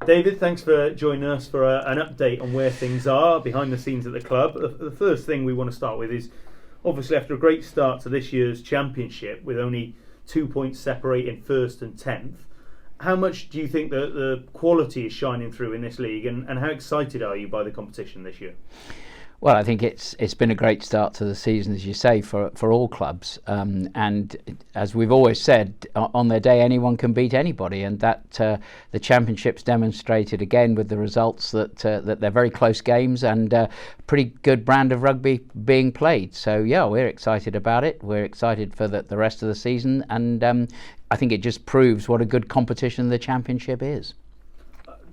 David, thanks for joining us for an update on where things are behind the scenes at the club. The first thing we want to start with is, obviously, after a great start to this year's championship with only 2 points separating first and 10th, how much do you think that the quality is shining through in this league, and how excited are you by the competition this year? Well, I think it's been a great start to the season, as you say, for all clubs. And as we've always said, on their day, anyone can beat anybody, and that the Championship's demonstrated again with the results that they're very close games and pretty good brand of rugby being played. So yeah, we're excited about it. We're excited for the rest of the season, and I think it just proves what a good competition the Championship is.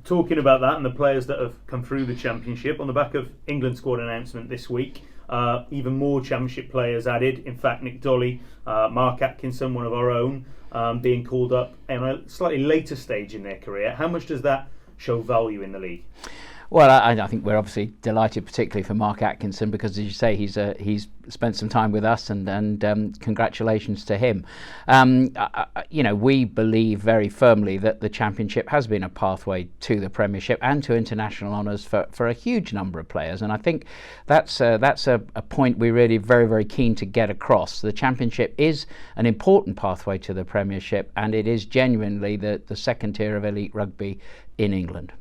Talking about that and the players that have come through the Championship, on the back of England squad announcement this week, even more Championship players added. In fact, Nick Dolly, Mark Atkinson, one of our own, being called up in a slightly later stage in their career. How much does that show value in the league? Well, I think we're obviously delighted, particularly for Mark Atkinson, because, as you say, he's spent some time with us, and congratulations to him. We believe very firmly that the Championship has been a pathway to the Premiership and to international honours for a huge number of players, and I think that's a point we're really very, very keen to get across. The Championship is an important pathway to the Premiership, and it is genuinely the second tier of elite rugby in England.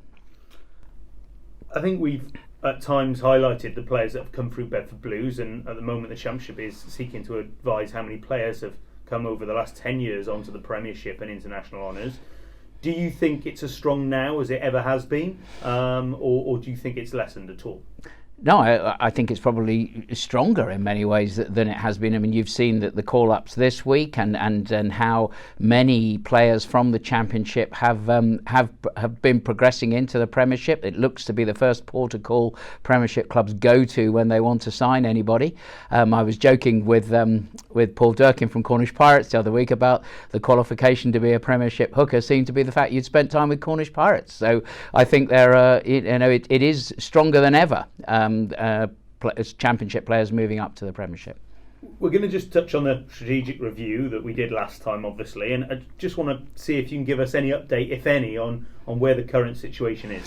I think we've at times highlighted the players that have come through Bedford Blues, and at the moment the Championship is seeking to advise how many players have come over the last 10 years onto the Premiership and international honours. Do you think it's as strong now as it ever has been, or do you think it's lessened at all? No, I think it's probably stronger in many ways than it has been. I mean, you've seen that the call-ups this week, and how many players from the Championship have been progressing into the Premiership. It looks to be the first port of call Premiership clubs go to when they want to sign anybody. I was joking with Paul Durkin from Cornish Pirates the other week about the qualification to be a Premiership hooker seemed to be the fact you'd spent time with Cornish Pirates. So I think it is stronger than ever. As Championship players moving up to the Premiership. We're going to just touch on the strategic review that we did last time, obviously, and I just want to see if you can give us any update, if any, on where the current situation is.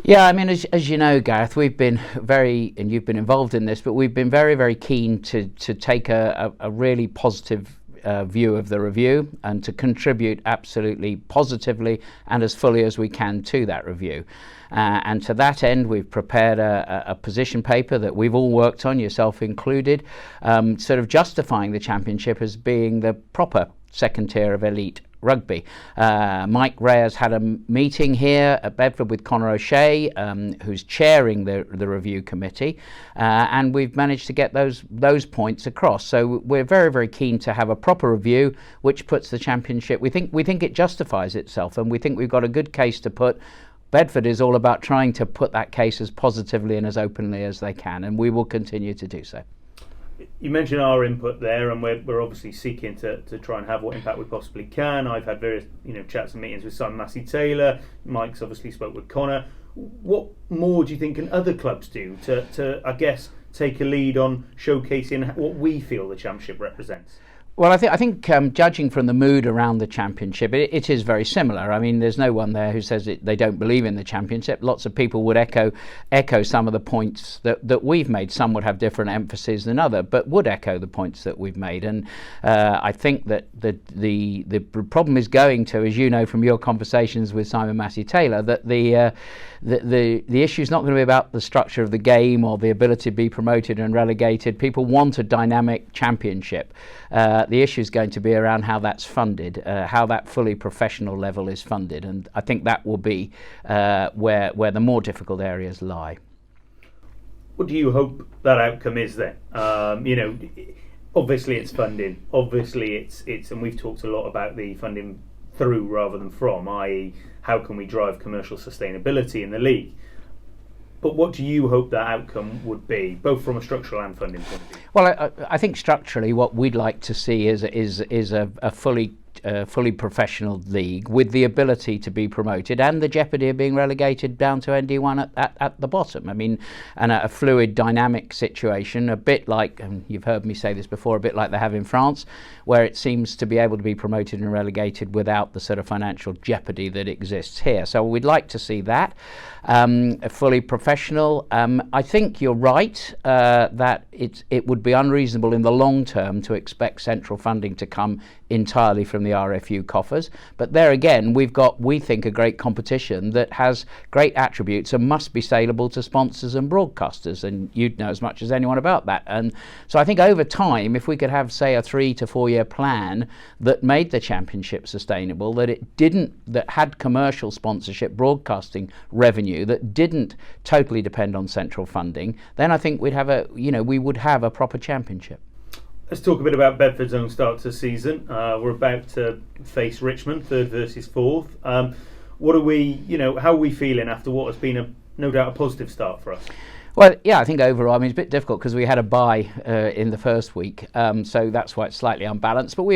Yeah, I mean, as you know, Gareth, we've been and you've been involved in this, but we've been very, very keen to take a really positive view of the review and to contribute absolutely positively and as fully as we can to that review. And to that end, we've prepared a position paper that we've all worked on, yourself included, sort of justifying the Championship as being the proper second tier of elite rugby. Mike Ray has had a meeting here at Bedford with Conor O'Shea, who's chairing the review committee, and we've managed to get those points across. So we're very, very keen to have a proper review which puts the Championship, we think it justifies itself, and we think we've got a good case to put. Bedford is all about trying to put that case as positively and as openly as they can, and we will continue to do so. You mentioned our input there, and we're obviously seeking to try and have what impact we possibly can. I've had various chats and meetings with Simon Massey-Taylor. Mike's obviously spoke with Conor. What more do you think can other clubs do to I guess take a lead on showcasing what we feel the Championship represents? Well, I think judging from the mood around the Championship, it is very similar. I mean, there's no one there who says they don't believe in the Championship. Lots of people would echo some of the points that we've made. Some would have different emphases than others, but would echo the points that we've made. And I think that the problem is going to, as you know from your conversations with Simon Massey-Taylor, that the issue is not going to be about the structure of the game or the ability to be promoted and relegated. People want a dynamic Championship. The issue is going to be around how that's funded, how that fully professional level is funded, and I think that will be where the more difficult areas lie. What do you hope that outcome is then? Obviously it's funding. Obviously it's, and we've talked a lot about the funding through rather than from, i.e. how can we drive commercial sustainability in the league? But what do you hope that outcome would be, both from a structural and funding point of view? Well, I think structurally what we'd like to see is a fully fully professional league with the ability to be promoted and the jeopardy of being relegated down to ND1 at the bottom. I mean, and a fluid, dynamic situation, a bit like, and you've heard me say this before, a bit like they have in France, where it seems to be able to be promoted and relegated without the sort of financial jeopardy that exists here. So we'd like to see that. Fully professional. I think you're right that it would be unreasonable in the long term to expect central funding to come entirely from the RFU coffers. But there again, we've got, we think, a great competition that has great attributes and must be saleable to sponsors and broadcasters, and you'd know as much as anyone about that. And so I think over time, if we could have, say, a 3 to 4 year plan that made the championship sustainable, that had commercial sponsorship, broadcasting revenue, that didn't totally depend on central funding, then I think we would have a proper championship. Let's talk a bit about Bedford's own start to the season. We're about to face Richmond, 3rd versus 4th. How are we feeling after what has been no doubt a positive start for us? Well, yeah, I think overall, I mean, it's a bit difficult because we had a bye in the first week, so that's why it's slightly unbalanced. But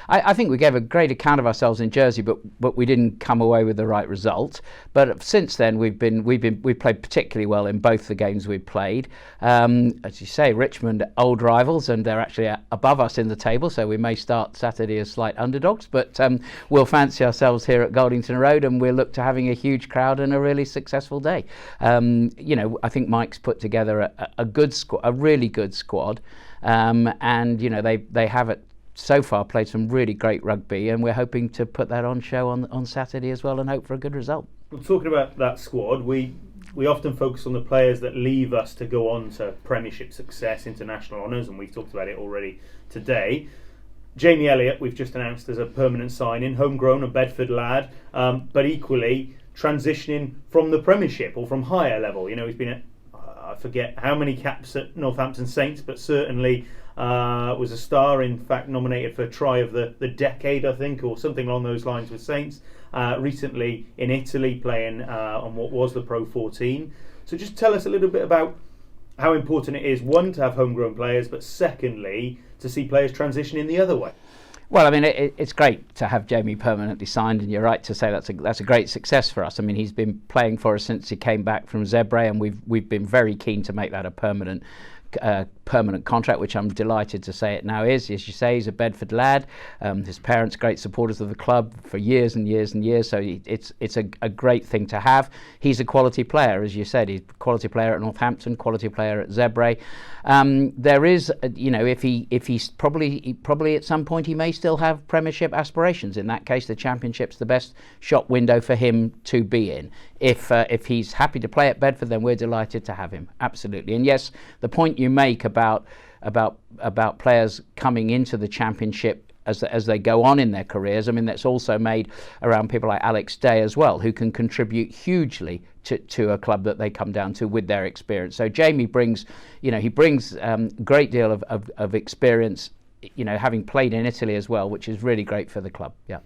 I think we gave a great account of ourselves in Jersey, but we didn't come away with the right result. But since then, we played particularly well in both the games we've played. As you say, Richmond, old rivals, and they're actually above us in the table, so we may start Saturday as slight underdogs. But we'll fancy ourselves here at Goldington Road, and we'll look to having a huge crowd and a really successful day. I think Mike's put together a really good squad, and they have so far played some really great rugby, and we're hoping to put that on show on Saturday as well and hope for a good result. Well, talking about that squad, we often focus on the players that leave us to go on to Premiership success, international honours, and we've talked about it already today. Jamie Elliott, we've just announced as a permanent signing, homegrown, a Bedford lad, but equally transitioning from the Premiership or from higher level. He's been I forget how many caps at Northampton Saints, but certainly was a star, in fact nominated for Try of the Decade, I think, or something along those lines with Saints. Recently in Italy playing on what was the Pro 14. So just tell us a little bit about how important it is, one, to have homegrown players, but secondly, to see players transitioning the other way. Well, I mean, it's great to have Jamie permanently signed, and you're right to say that's a great success for us. I mean, he's been playing for us since he came back from Zebre, and we've been very keen to make that a permanent contract, which I'm delighted to say it now is. As you say, he's a Bedford lad. His parents, great supporters of the club for years and years and years, so it's a great thing to have. He's a quality player, as you said. He's a quality player at Northampton, quality player at Zebre. There is, if he's probably at some point he may still have Premiership aspirations. In that case, the Championship's the best shop window for him to be in. If he's happy to play at Bedford, then we're delighted to have him. Absolutely. And yes, the point you make about players coming into the Championship as they go on in their careers, I mean, that's also made around people like Alex Day as well, who can contribute hugely to a club that they come down to with their experience. So Jamie brings a great deal of experience, having played in Italy as well, which is really great for the club. Yeah.